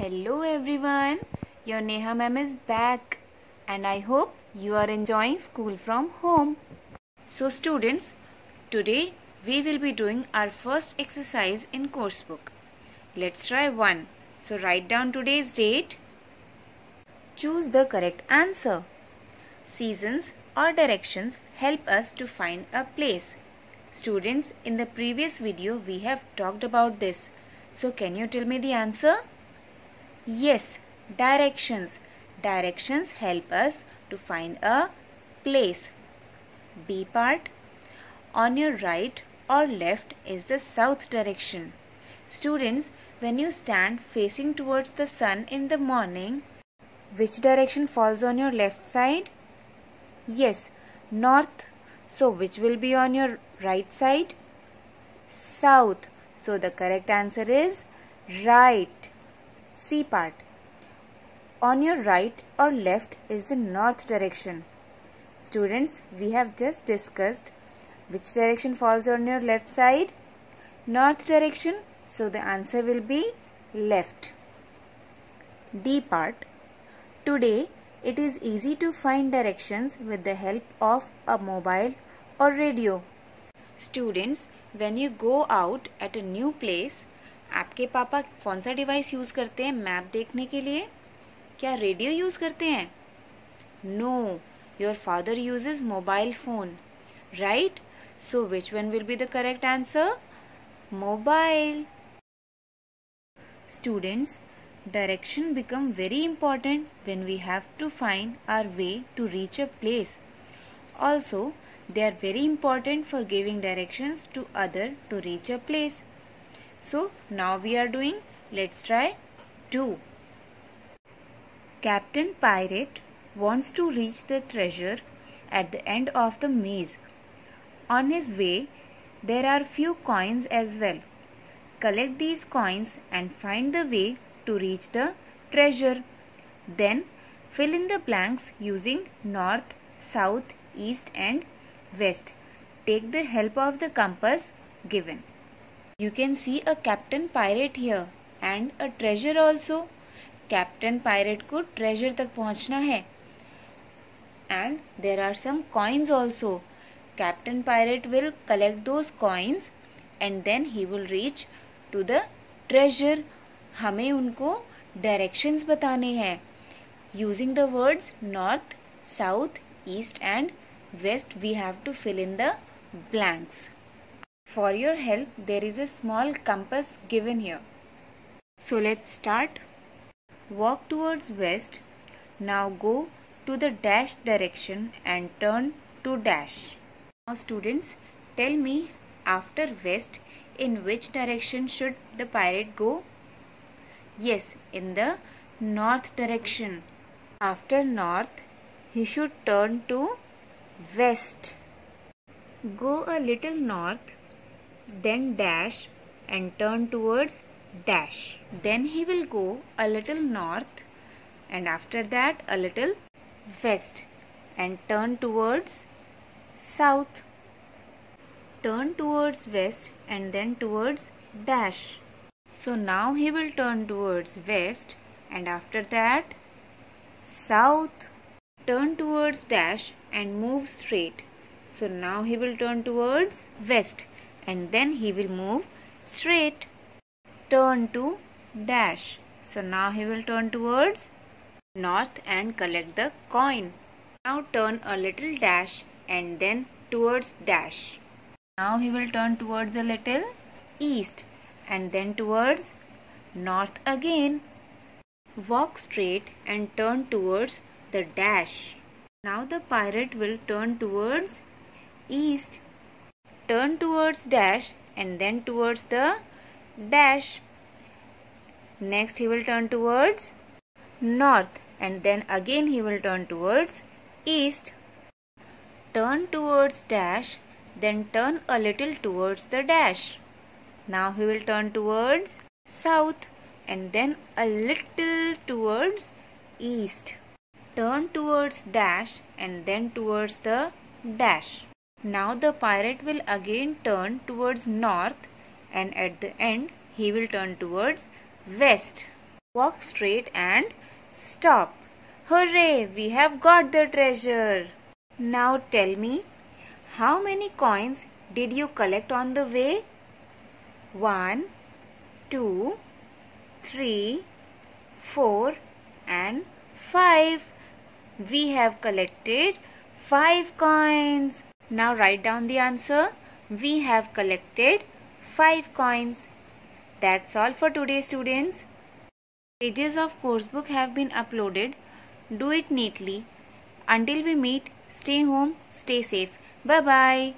Hello everyone, your Neha ma'am is back and I hope you are enjoying school from home. So students, today we will be doing our first exercise in course book. Let's try one. So write down today's date. Choose the correct answer. Seasons or directions help us to find a place. Students, in the previous video we have talked about this. So can you tell me the answer? Yes, directions. Directions help us to find a place. B part. On your right or left is the south direction. Students, when you stand facing towards the sun in the morning, which direction falls on your left side? Yes, north. So which will be on your right side? South. So the correct answer is right. C part. On your right or left is the north direction. Students, we have just discussed which direction falls on your left side? North direction. So the answer will be left. D part. Today, it is easy to find directions with the help of a mobile or radio. Students, when you go out at a new place, आपके पापा कौन सा device use करते हैं map देखने के लिए? क्या रेडियो यूज़ करते हैं? No, your father uses mobile phone, right? So which one will be the correct answer? Mobile. Students, direction become very important when we have to find our way to reach a place. Also, they are very important for giving directions to other to reach a place. So now we are doing, let's try 2. Captain Pirate wants to reach the treasure at the end of the maze. On his way, there are few coins as well. Collect these coins and find the way to reach the treasure. Then fill in the blanks using north, south, east and west. Take the help of the compass given. You can see a Captain Pirate here and a treasure also. Captain Pirate को treasure तक पहुंचना है. And there are some coins also. Captain Pirate will collect those coins and then he will reach to the treasure. हमें उनको directions बताने हैं. Using the words north, south, east and west, we have to fill in the blanks. For your help, there is a small compass given here. So let's start. Walk towards west. Now go to the dash direction and turn to dash. Now students, tell me after west, in which direction should the pirate go? Yes, in the north direction. After north, he should turn to west. Go a little north, then dash and turn towards dash. Then he will go a little north and after that a little west and turn towards south. Turn towards west and then towards dash. So now he will turn towards west and after that south. Turn towards dash and move straight. So now he will turn towards west and then he will move straight. Turn to dash. So now he will turn towards north and collect the coin. Now turn a little dash and then towards dash. Now he will turn towards a little east and then towards north again. Walk straight and turn towards the dash. Now the pirate will turn towards east. Turn towards dash and then towards the dash. Next he will turn towards north and then again he will turn towards east. Turn towards dash, then turn a little towards the dash. Now he will turn towards south and then a little towards east. Turn towards dash and then towards the dash. Now the pirate will again turn towards north and at the end he will turn towards west. Walk straight and stop. Hooray! We have got the treasure. Now tell me, how many coins did you collect on the way? 1, 2, 3, 4 and 5. We have collected 5 coins. Now write down the answer. We have collected 5 coins. That's all for today, students. Pages of course book have been uploaded. Do it neatly. Until we meet, stay home, stay safe. Bye-bye.